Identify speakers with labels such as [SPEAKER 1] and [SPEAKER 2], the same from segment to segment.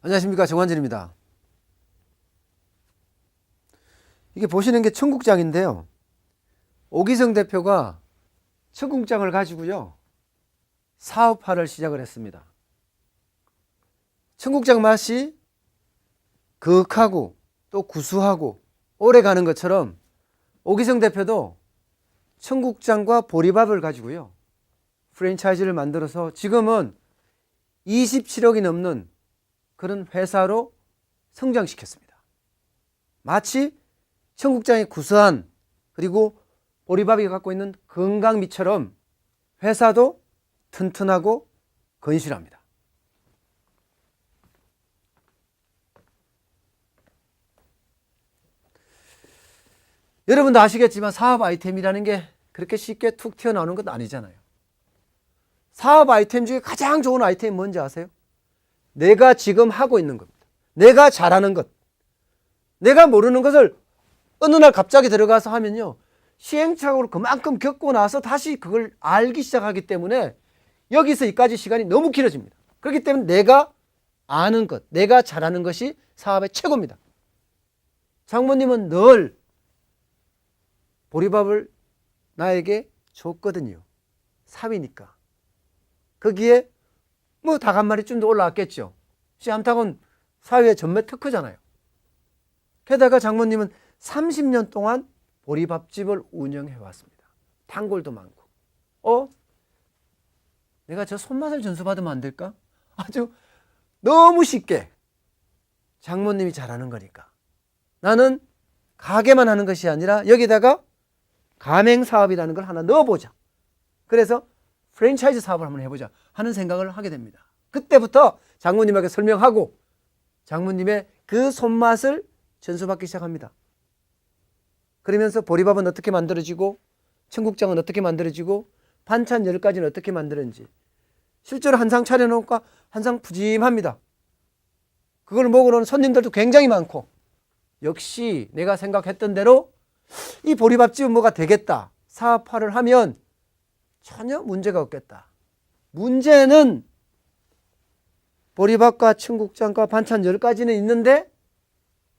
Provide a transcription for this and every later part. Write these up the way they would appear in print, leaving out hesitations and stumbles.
[SPEAKER 1] 안녕하십니까, 정환진입니다. 이게 보시는 게 청국장인데요, 오기성 대표가 청국장을 가지고요 사업화를 시작을 했습니다. 청국장 맛이 그윽하고 또 구수하고 오래 가는 것처럼 오기성 대표도 청국장과 보리밥을 가지고요 프랜차이즈를 만들어서 지금은 27억이 넘는 그런 회사로 성장시켰습니다. 마치 청국장의 구수한 그리고 보리밥이 갖고 있는 건강미처럼 회사도 튼튼하고 건실합니다. 여러분도 아시겠지만 사업 아이템이라는 게 그렇게 쉽게 툭 튀어나오는 건 아니잖아요. 사업 아이템 중에 가장 좋은 아이템이 뭔지 아세요? 내가 지금 하고 있는 겁니다. 내가 잘하는 것. 내가 모르는 것을 어느 날 갑자기 들어가서 하면요, 시행착오를 그만큼 겪고 나서 다시 그걸 알기 시작하기 때문에 여기서 여기까지 시간이 너무 길어집니다. 그렇기 때문에 내가 아는 것, 내가 잘하는 것이 사업의 최고입니다. 장모님은 늘 보리밥을 나에게 줬거든요. 사위니까. 거기에 뭐 닭 한 마리쯤 더 올라왔겠죠. 씨암탉은 사위의 전매 특허잖아요. 게다가 장모님은 30년 동안 보리밥집을 운영해 왔습니다. 단골도 많고. 내가 저 손맛을 전수받으면 안 될까? 아주 너무 쉽게 장모님이 잘하는 거니까 나는 가게만 하는 것이 아니라 여기다가 가맹사업이라는 걸 하나 넣어보자. 그래서 프랜차이즈 사업을 한번 해보자 하는 생각을 하게 됩니다. 그때부터 장모님에게 설명하고 장모님의 그 손맛을 전수받기 시작합니다. 그러면서 보리밥은 어떻게 만들어지고 청국장은 어떻게 만들어지고 반찬 10가지는 어떻게 만드는지 실제로 한 상 차려놓으니까 한 상 푸짐합니다. 그걸 먹으러 오는 손님들도 굉장히 많고 역시 내가 생각했던 대로 이 보리밥집은 뭐가 되겠다. 사업화를 하면 전혀 문제가 없겠다. 문제는 보리밥과 청국장과 반찬 10가지는 있는데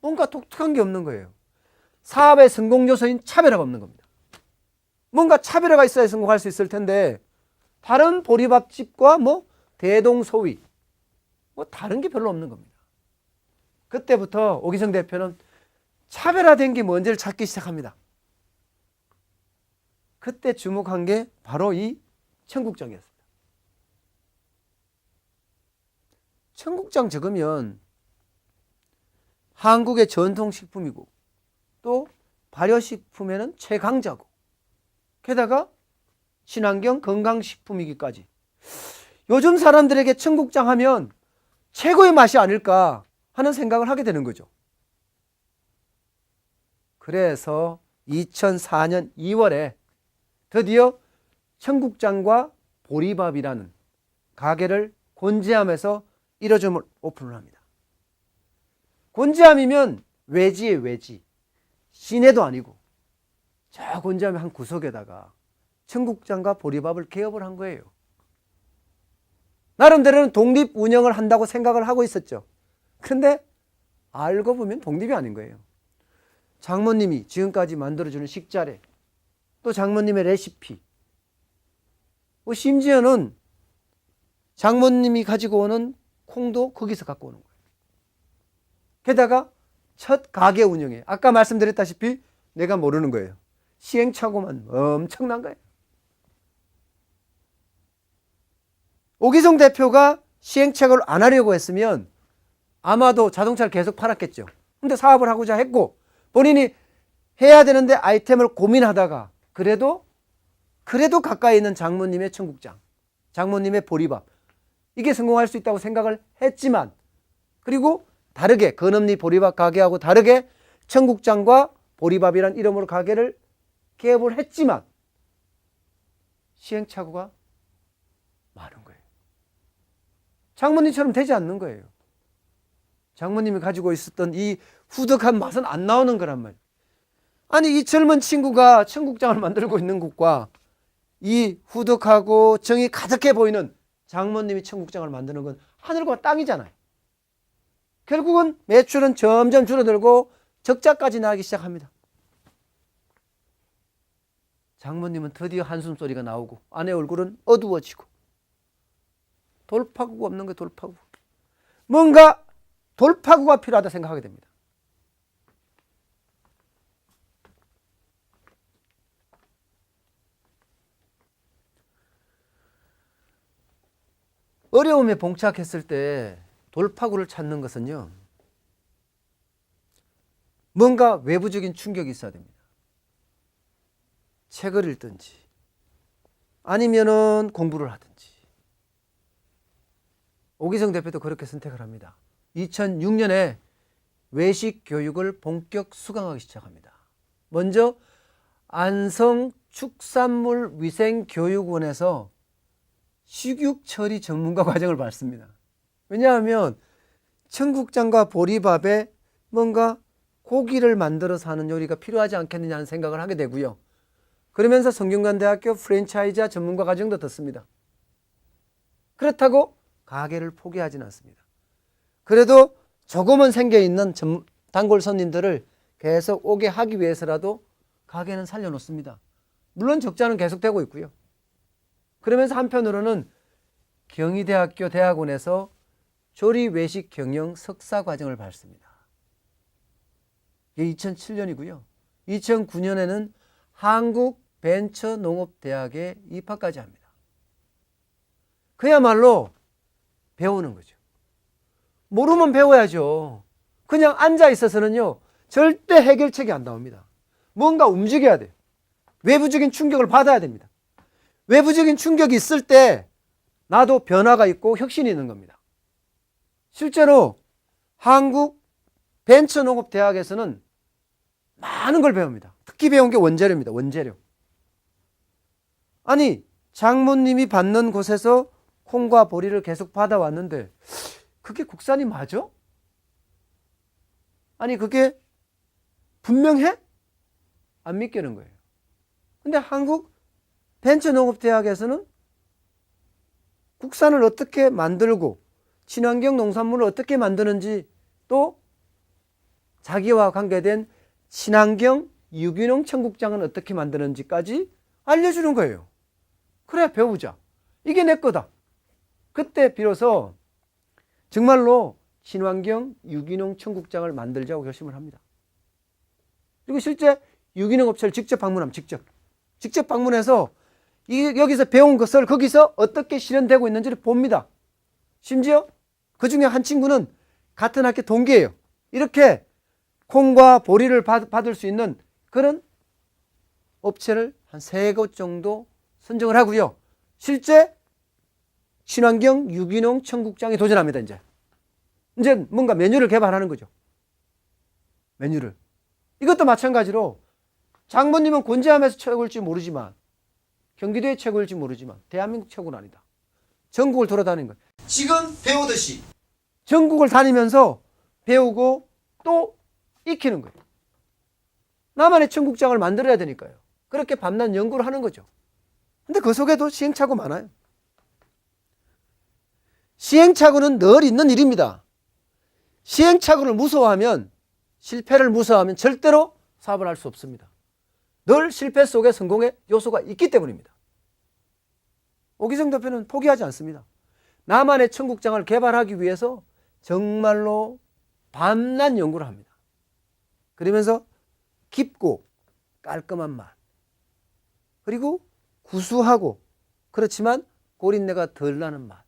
[SPEAKER 1] 뭔가 독특한 게 없는 거예요. 사업의 성공 요소인 차별화가 없는 겁니다. 뭔가 차별화가 있어야 성공할 수 있을 텐데 다른 보리밥집과 뭐 대동소이 뭐 다른 게 별로 없는 겁니다. 그때부터 오기성 대표는 차별화된 게 뭔지를 찾기 시작합니다. 그때 주목한 게 바로 이 청국장이었습니다. 청국장 적으면 한국의 전통식품이고 또 발효식품에는 최강자고 게다가 친환경 건강식품이기까지 요즘 사람들에게 청국장 하면 최고의 맛이 아닐까 하는 생각을 하게 되는 거죠. 그래서 2004년 2월에 드디어 청국장과 보리밥이라는 가게를 곤지암에서 1호점을 오픈을 합니다. 곤지암이면 외지의 외지, 시내도 아니고 저 곤지암의 한 구석에다가 청국장과 보리밥을 개업을 한 거예요. 나름대로는 독립 운영을 한다고 생각을 하고 있었죠. 그런데 알고 보면 독립이 아닌 거예요. 장모님이 지금까지 만들어주는 식자재, 또 장모님의 레시피, 심지어는 장모님이 가지고 오는 콩도 거기서 갖고 오는 거예요. 게다가 첫 가게 운영에 아까 말씀드렸다시피 내가 모르는 거예요. 시행착오만 엄청난 거예요. 오기성 대표가 시행착오를 안 하려고 했으면 아마도 자동차를 계속 팔았겠죠. 근데 사업을 하고자 했고 본인이 해야 되는데 아이템을 고민하다가 그래도 가까이 있는 장모님의 청국장, 장모님의 보리밥 이게 성공할 수 있다고 생각을 했지만 그리고 다르게 건엄리 보리밥 가게하고 다르게 청국장과 보리밥이란 이름으로 가게를 개업을 했지만 시행착오가 많은 거예요. 장모님처럼 되지 않는 거예요. 장모님이 가지고 있었던 이 후덕한 맛은 안 나오는 거란 말이에요. 아니 이 젊은 친구가 청국장을 만들고 있는 것과 이 후덕하고 정이 가득해 보이는 장모님이 청국장을 만드는 건 하늘과 땅이잖아요. 결국은 매출은 점점 줄어들고 적자까지 나기 시작합니다. 장모님은 드디어 한숨 소리가 나오고 아내 얼굴은 어두워지고 돌파구가 없는 거예요. 돌파구. 뭔가 돌파구가 필요하다 생각하게 됩니다. 어려움에 봉착했을 때 돌파구를 찾는 것은요, 뭔가 외부적인 충격이 있어야 됩니다. 책을 읽든지 아니면은 공부를 하든지. 오기성 대표도 그렇게 선택을 합니다. 2006년에 외식 교육을 본격 수강하기 시작합니다. 먼저 안성 축산물위생교육원에서 식육 처리 전문가 과정을 받습니다. 왜냐하면 청국장과 보리밥에 뭔가 고기를 만들어서 하는 요리가 필요하지 않겠느냐는 생각을 하게 되고요. 그러면서 성균관대학교 프랜차이즈 전문가 과정도 듣습니다. 그렇다고 가게를 포기하지는 않습니다. 그래도 조금은 생겨있는 단골 손님들을 계속 오게 하기 위해서라도 가게는 살려놓습니다. 물론 적자는 계속되고 있고요. 그러면서 한편으로는 경희대학교 대학원에서 조리 외식 경영 석사 과정을 받습니다. 이게 2007년이고요. 2009년에는 한국벤처농업대학에 입학까지 합니다. 그야말로 배우는 거죠. 모르면 배워야죠. 그냥 앉아 있어서는요, 절대 해결책이 안 나옵니다. 뭔가 움직여야 돼요. 외부적인 충격을 받아야 됩니다. 외부적인 충격이 있을 때 나도 변화가 있고 혁신이 있는 겁니다. 실제로 한국벤처농업대학에서는 많은 걸 배웁니다. 특히 배운 게 원재료입니다. 원재료. 아니 장모님이 받는 곳에서 콩과 보리를 계속 받아왔는데 그게 국산이 맞아? 아니 그게 분명해? 안 믿기는 거예요. 근데 한국 벤처농업대학에서는 국산을 어떻게 만들고 친환경 농산물을 어떻게 만드는지, 또 자기와 관계된 친환경 유기농 청국장은 어떻게 만드는지까지 알려주는 거예요. 그래 배우자. 이게 내 거다. 그때 비로소 정말로 친환경 유기농 청국장을 만들자고 결심을 합니다. 그리고 실제 유기농 업체를 직접 방문하면 직접 방문해서 여기서 배운 것을 거기서 어떻게 실현되고 있는지를 봅니다. 심지어 그 중에 한 친구는 같은 학교 동기예요. 이렇게 콩과 보리를 받을 수 있는 그런 업체를 한 3곳 정도 선정을 하고요. 실제 친환경 유기농 청국장에 도전합니다. 이제 뭔가 메뉴를 개발하는 거죠. 메뉴를. 이것도 마찬가지로 장모님은 곤지암에서 최고일지 모르지만, 경기도의 최고일지 모르지만 대한민국 최고는 아니다. 전국을 돌아다니는 거예요. 지금 배우듯이 전국을 다니면서 배우고 또 익히는 거예요. 나만의 청국장을 만들어야 되니까요. 그렇게 밤낮 연구를 하는 거죠. 근데 그 속에도 시행착오 많아요. 시행착오는 늘 있는 일입니다. 시행착오를 무서워하면, 실패를 무서워하면 절대로 사업을 할 수 없습니다. 늘 실패 속에 성공의 요소가 있기 때문입니다. 오기성 대표는 포기하지 않습니다. 나만의 청국장을 개발하기 위해서 정말로 밤낮 연구를 합니다. 그러면서 깊고 깔끔한 맛, 그리고 구수하고 그렇지만 고린내가 덜 나는 맛,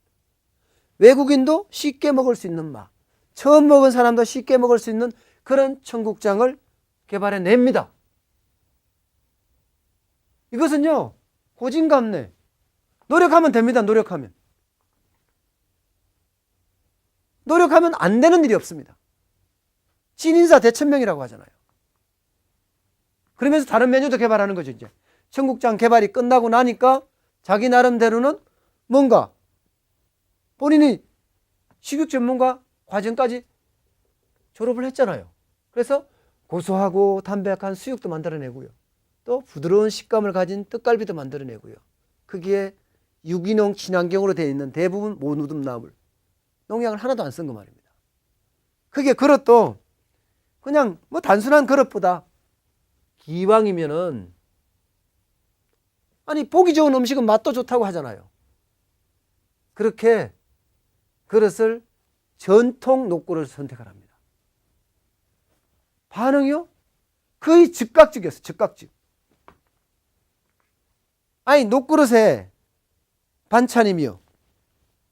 [SPEAKER 1] 외국인도 쉽게 먹을 수 있는 맛, 처음 먹은 사람도 쉽게 먹을 수 있는 그런 청국장을 개발해냅니다. 이것은요, 고진감래. 노력하면 됩니다. 노력하면 안 되는 일이 없습니다. 신인사 대천명이라고 하잖아요. 그러면서 다른 메뉴도 개발하는 거죠. 이제 청국장 개발이 끝나고 나니까 자기 나름대로는 뭔가 본인이 식육 전문가 과정까지 졸업을 했잖아요. 그래서 고소하고 담백한 수육도 만들어내고요. 또 부드러운 식감을 가진 떡갈비도 만들어내고요. 거기에 유기농 친환경으로 되어 있는 대부분 모누듬나물, 농약을 하나도 안 쓴 거 말입니다. 그게 그릇도 그냥 뭐 단순한 그릇보다 기왕이면은, 아니 보기 좋은 음식은 맛도 좋다고 하잖아요. 그렇게 그릇을 전통 녹그릇을 선택을 합니다. 반응이요? 거의 즉각적이었어요. 즉각적. 아니 녹그릇에 반찬이며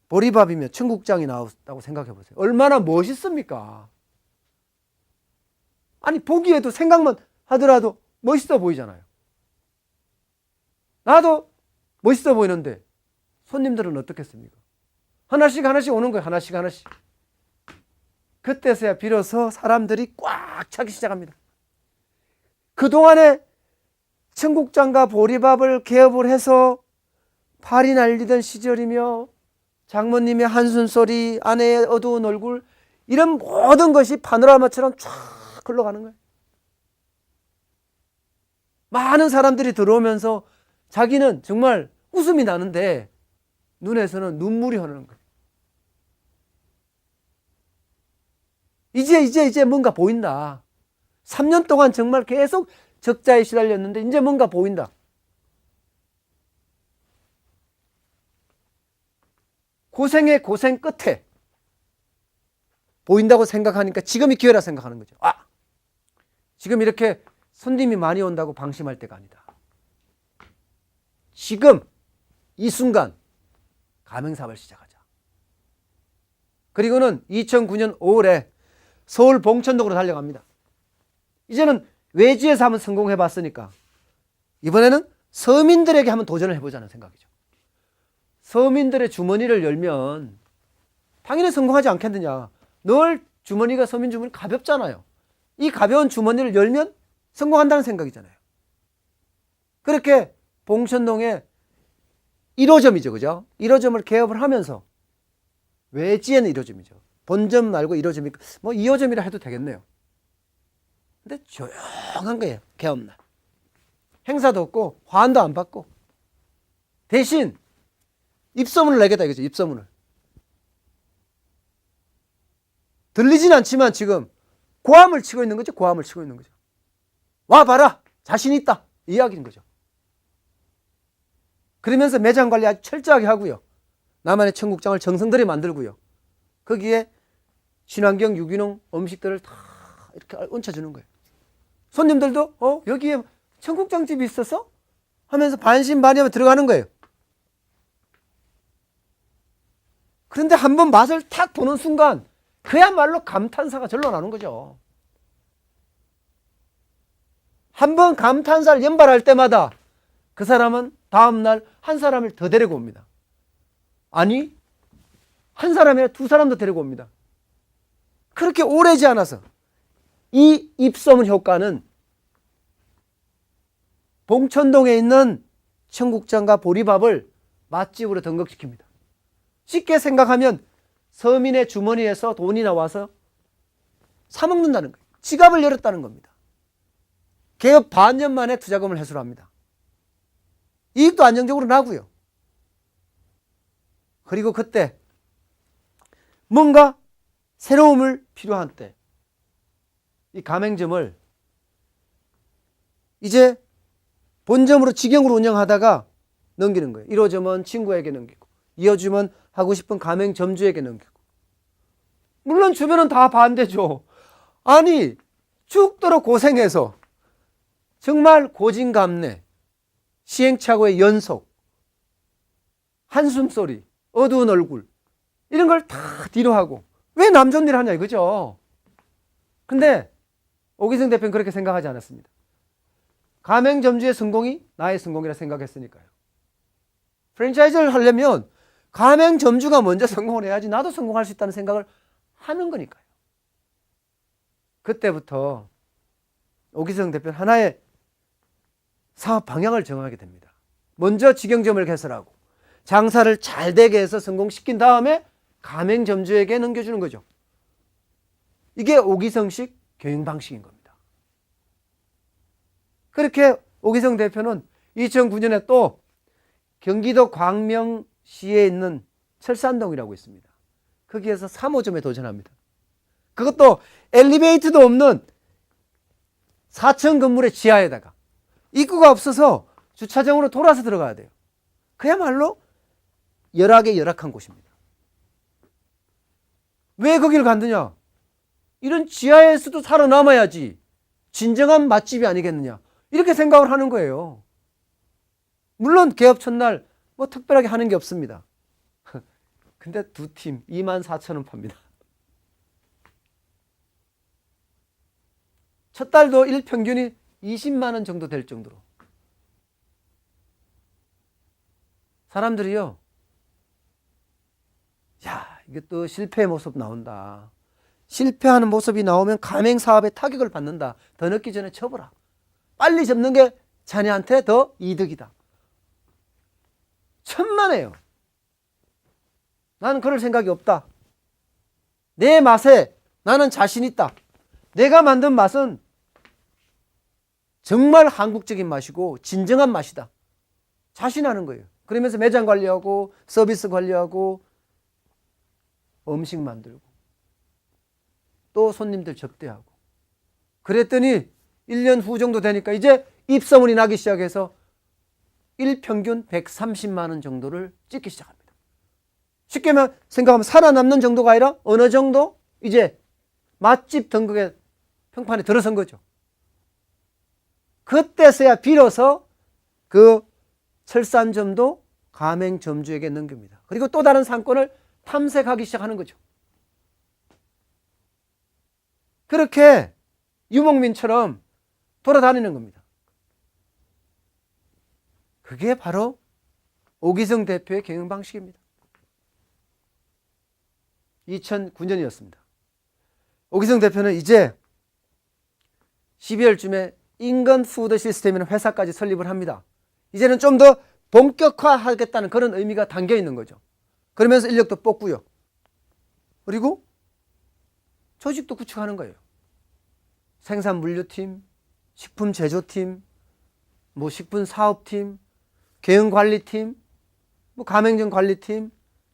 [SPEAKER 1] 보리밥이며 청국장이 나왔다고 생각해 보세요. 얼마나 멋있습니까? 아니 보기에도 생각만 하더라도 멋있어 보이잖아요. 나도 멋있어 보이는데 손님들은 어떻겠습니까? 하나씩 하나씩 오는 거예요. 하나씩 하나씩. 그때서야 비로소 사람들이 꽉 차기 시작합니다. 그동안에 청국장과 보리밥을 개업을 해서 팔이 날리던 시절이며 장모님의 한숨소리, 아내의 어두운 얼굴, 이런 모든 것이 파노라마처럼 쫙 흘러가는 거예요. 많은 사람들이 들어오면서 자기는 정말 웃음이 나는데 눈에서는 눈물이 흐르는 거예요. 이제 뭔가 보인다. 3년 동안 정말 계속 적자에 시달렸는데 이제 뭔가 보인다. 고생의 고생 끝에 보인다고 생각하니까 지금이 기회라 생각하는 거죠. 아, 지금 이렇게 손님이 많이 온다고 방심할 때가 아니다. 지금 이 순간 가맹사업을 시작하자. 그리고는 2009년 5월에 서울 봉천동으로 달려갑니다. 이제는 외지에서 한번 성공해 봤으니까 이번에는 서민들에게 한번 도전을 해보자는 생각이죠. 서민들의 주머니를 열면 당연히 성공하지 않겠느냐. 늘 주머니가 서민 주머니 가볍잖아요. 이 가벼운 주머니를 열면 성공한다는 생각이잖아요. 그렇게 봉천동에 1호점이죠. 그죠? 1호점을 개업을 하면서 외지에는 1호점이죠. 본점 말고 1호점이니까 뭐 2호점이라 해도 되겠네요. 근데 조용한 거예요. 개업날. 행사도 없고 화환도 안 받고 대신 입소문을 내겠다 이거죠. 입소문을. 들리진 않지만 지금 고함을 치고 있는 거죠. 고함을 치고 있는 거죠. 와 봐라. 자신 있다. 이 이야기인 거죠. 그러면서 매장 관리 아주 철저하게 하고요. 나만의 청국장을 정성들이 만들고요. 거기에 친환경 유기농 음식들을 다 이렇게 얹혀주는 거예요. 손님들도 여기에 청국장집이 있어서 하면서 반신반의하며 들어가는 거예요. 그런데 한번 맛을 탁 보는 순간 그야말로 감탄사가 절로 나는 거죠. 한번 감탄사를 연발할 때마다 그 사람은 다음날 한 사람을 더 데리고 옵니다. 아니, 한 사람이 아니라 두 사람도 데리고 옵니다. 그렇게 오래지 않아서 이 입소문 효과는 봉천동에 있는 청국장과 보리밥을 맛집으로 등극시킵니다. 쉽게 생각하면 서민의 주머니에서 돈이 나와서 사먹는다는 거예요. 지갑을 열었다는 겁니다. 개업 반년 만에 투자금을 회수합니다. 이익도 안정적으로 나고요. 그리고 그때 뭔가 새로움을 필요한 때 이 가맹점을 이제 본점으로 직영으로 운영하다가 넘기는 거예요. 1호점은 친구에게 넘기고 2호점은 하고 싶은 가맹점주에게 넘기고. 물론 주변은 다 반대죠. 아니 죽도록 고생해서 정말 고진감래, 시행착오의 연속, 한숨소리, 어두운 얼굴 이런 걸 다 뒤로 하고 왜 남 좋은 일 하냐 이거죠. 근데 오기성 대표는 그렇게 생각하지 않았습니다. 가맹점주의 성공이 나의 성공이라 생각했으니까요. 프랜차이즈를 하려면 가맹점주가 먼저 성공을 해야지 나도 성공할 수 있다는 생각을 하는 거니까요. 그때부터 오기성 대표는 하나의 사업 방향을 정하게 됩니다. 먼저 직영점을 개설하고 장사를 잘 되게 해서 성공시킨 다음에 가맹점주에게 넘겨주는 거죠. 이게 오기성식 경영 방식인 겁니다. 그렇게 오기성 대표는 2009년에 또 경기도 광명시에 있는 철산동이라고 있습니다. 거기에서 3호점에 도전합니다. 그것도 엘리베이터도 없는 4층 건물의 지하에다가 입구가 없어서 주차장으로 돌아서 들어가야 돼요. 그야말로 열악에 열악한 곳입니다. 왜 거기를 간드냐? 이런 지하에서도 살아남아야지 진정한 맛집이 아니겠느냐, 이렇게 생각을 하는 거예요. 물론 개업 첫날 뭐 특별하게 하는 게 없습니다. 근데 두 팀 24,000원 팝니다. 첫 달도 일평균이 20만 원 정도 될 정도로. 사람들이요, 야, 이게 또 실패의 모습 나온다. 실패하는 모습이 나오면 가맹사업에 타격을 받는다. 더 늦기 전에 접어라. 빨리 접는 게 자네한테 더 이득이다. 천만에요. 나는 그럴 생각이 없다. 내 맛에 나는 자신 있다. 내가 만든 맛은 정말 한국적인 맛이고 진정한 맛이다. 자신하는 거예요. 그러면서 매장 관리하고 서비스 관리하고 음식 만들고 또 손님들 접대하고 그랬더니 1년 후 정도 되니까 이제 입소문이 나기 시작해서 일평균 130만 원 정도를 찍기 시작합니다. 쉽게 생각하면 살아남는 정도가 아니라 어느 정도 이제 맛집 등극의 평판에 들어선 거죠. 그때서야 비로소 그 철산점도 가맹점주에게 넘깁니다. 그리고 또 다른 상권을 탐색하기 시작하는 거죠. 그렇게 유목민처럼 돌아다니는 겁니다. 그게 바로 오기성 대표의 경영 방식입니다. 2009년이었습니다. 오기성 대표는 이제 12월쯤에 인건 푸드 시스템이라는 회사까지 설립을 합니다. 이제는 좀 더 본격화하겠다는 그런 의미가 담겨 있는 거죠. 그러면서 인력도 뽑고요. 그리고 조직도 구축하는 거예요. 생산 물류팀, 식품 제조팀, 뭐 식품 사업팀, 경영 관리팀, 뭐 가맹점 관리팀,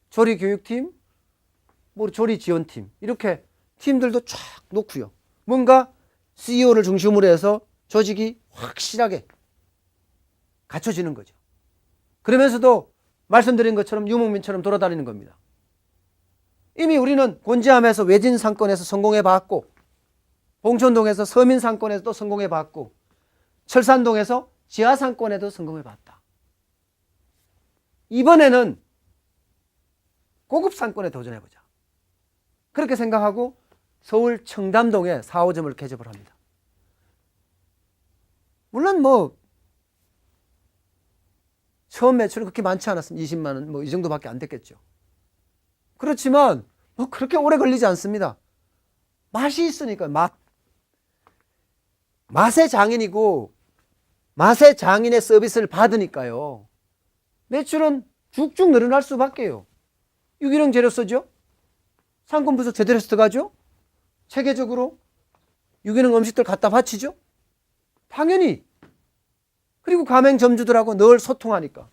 [SPEAKER 1] 조리 교육팀, 뭐 조리 지원팀, 이렇게 팀들도 쫙 놓고요. 뭔가 CEO를 중심으로 해서 조직이 확실하게 갖춰지는 거죠. 그러면서도 말씀드린 것처럼 유목민처럼 돌아다니는 겁니다. 이미 우리는 곤지암에서 외진 상권에서 성공해 봤고, 봉천동에서 서민 상권에서도 성공해 봤고, 철산동에서 지하 상권에도 성공해 봤다. 이번에는 고급 상권에 도전해 보자. 그렇게 생각하고 서울 청담동에 4호점을 개접을 합니다. 물론 뭐 처음 매출은 그렇게 많지 않았습니다. 20만 원 뭐 이 정도밖에 안 됐겠죠. 그렇지만 뭐 그렇게 오래 걸리지 않습니다. 맛이 있으니까 맛의 장인이고 맛의 장인의 서비스를 받으니까요. 매출은 쭉쭉 늘어날 수밖에요. 유기농 재료 쓰죠. 상권 분석 제대로 해서 들어가죠. 체계적으로 유기농 음식들 갖다 바치죠. 당연히. 그리고 가맹점주들하고 늘 소통하니까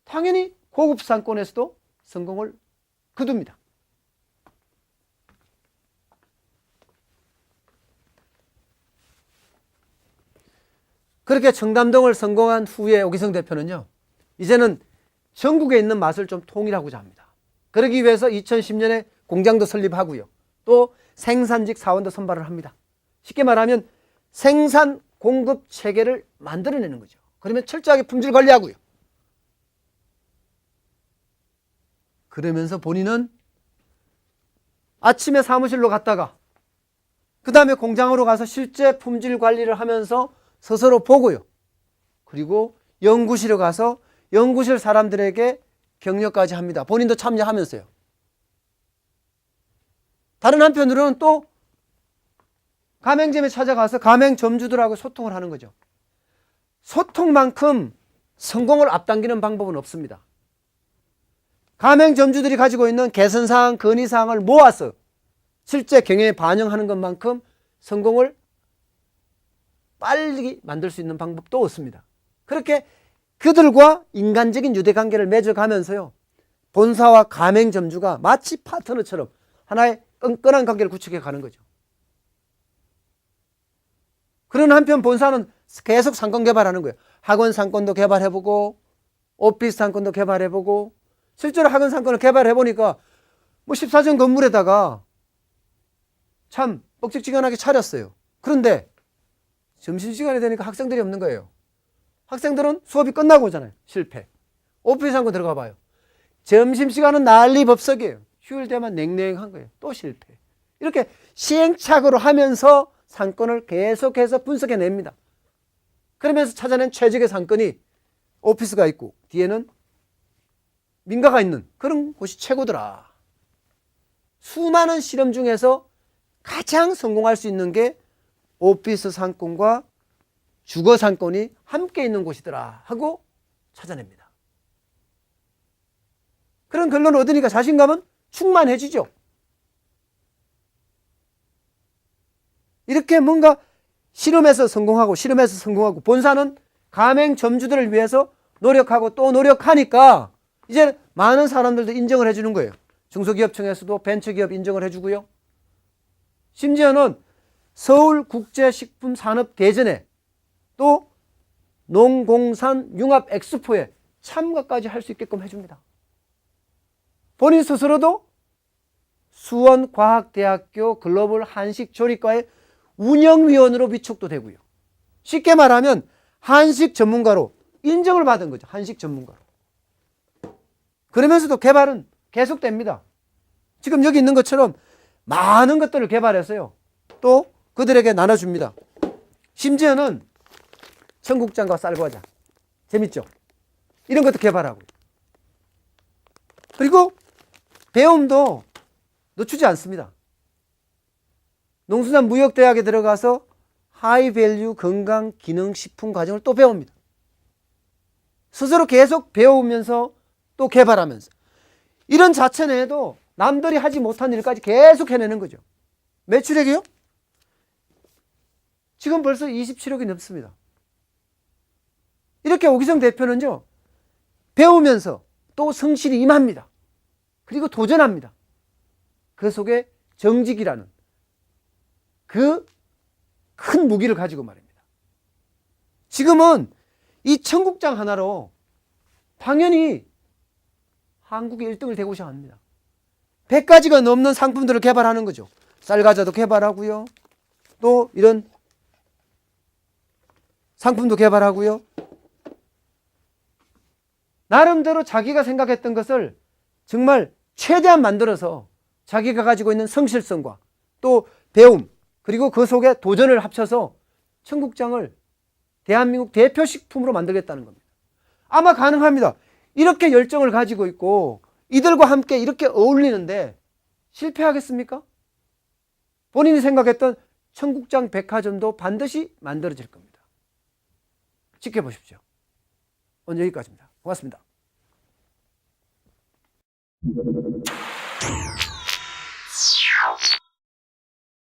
[SPEAKER 1] 당연히 고급 상권에서도 성공을 거둡니다. 그렇게 청담동을 성공한 후에 오기성 대표는요, 이제는 전국에 있는 맛을 좀 통일하고자 합니다. 그러기 위해서 2010년에 공장도 설립하고요. 또 생산직 사원도 선발을 합니다. 쉽게 말하면 생산 공급 체계를 만들어내는 거죠. 그러면 철저하게 품질 관리하고요. 그러면서 본인은 아침에 사무실로 갔다가 그 다음에 공장으로 가서 실제 품질 관리를 하면서 스스로 보고요. 그리고 연구실에 가서 연구실 사람들에게 격려까지 합니다. 본인도 참여하면서요. 다른 한편으로는 또 가맹점에 찾아가서 가맹점주들하고 소통을 하는 거죠. 소통만큼 성공을 앞당기는 방법은 없습니다. 가맹점주들이 가지고 있는 개선사항, 건의사항을 모아서 실제 경영에 반영하는 것만큼 성공을 빨리 만들 수 있는 방법도 없습니다. 그렇게 그들과 인간적인 유대관계를 맺어가면서요, 본사와 가맹점주가 마치 파트너처럼 하나의 끈끈한 관계를 구축해 가는 거죠. 그런 한편 본사는 계속 상권 개발하는 거예요. 학원 상권도 개발해보고 오피스 상권도 개발해보고, 실제로 학원 상권을 개발해보니까 뭐 14층 건물에다가 참 뻑적지근하게 차렸어요. 그런데 점심시간이 되니까 학생들이 없는 거예요. 학생들은 수업이 끝나고 오잖아요. 실패. 오피스 상권 들어가 봐요. 점심시간은 난리 법석이에요. 휴일 되면 냉랭한 거예요. 또 실패. 이렇게 시행착오로 하면서 상권을 계속해서 분석해냅니다. 그러면서 찾아낸 최적의 상권이 오피스가 있고 뒤에는 민가가 있는 그런 곳이 최고더라. 수많은 실험 중에서 가장 성공할 수 있는 게 오피스 상권과 주거 상권이 함께 있는 곳이더라 하고 찾아냅니다. 그런 결론을 얻으니까 자신감은 충만해지죠. 이렇게 뭔가 실험에서 성공하고 본사는 가맹점주들을 위해서 노력하고 또 노력하니까 이제 많은 사람들도 인정을 해주는 거예요. 중소기업청에서도 벤처기업 인정을 해주고요. 심지어는 서울국제식품산업대전에 또 농공산 융합 엑스포에 참가까지 할 수 있게끔 해줍니다. 본인 스스로도 수원과학대학교 글로벌 한식조리과의 운영위원으로 위촉도 되고요. 쉽게 말하면 한식 전문가로 인정을 받은 거죠. 한식 전문가로. 그러면서도 개발은 계속됩니다. 지금 여기 있는 것처럼 많은 것들을 개발해서요, 또 그들에게 나눠줍니다. 심지어는 청국장과 쌀과자, 재밌죠? 이런 것도 개발하고, 그리고 배움도 늦추지 않습니다. 농수산무역대학에 들어가서 하이밸류 건강기능식품 과정을 또 배웁니다. 스스로 계속 배우면서 또 개발하면서, 이런 자체 내에도 남들이 하지 못한 일까지 계속 해내는 거죠. 매출액이요? 지금 벌써 27억이 넘습니다. 이렇게 오기정 대표는요, 배우면서 또 성실히 임합니다. 그리고 도전합니다. 그 속에 정직이라는 그 큰 무기를 가지고 말입니다. 지금은 이 청국장 하나로 당연히 한국의 1등을 되고자 합니다. 100가지가 넘는 상품들을 개발하는 거죠. 쌀과자도 개발하고요, 또 이런 상품도 개발하고요. 나름대로 자기가 생각했던 것을 정말 최대한 만들어서 자기가 가지고 있는 성실성과 또 배움, 그리고 그 속에 도전을 합쳐서 청국장을 대한민국 대표 식품으로 만들겠다는 겁니다. 아마 가능합니다. 이렇게 열정을 가지고 있고 이들과 함께 이렇게 어울리는데 실패하겠습니까? 본인이 생각했던 청국장 백화점도 반드시 만들어질 겁니다. 지켜보십시오. 오늘 여기까지입니다. 고맙습니다.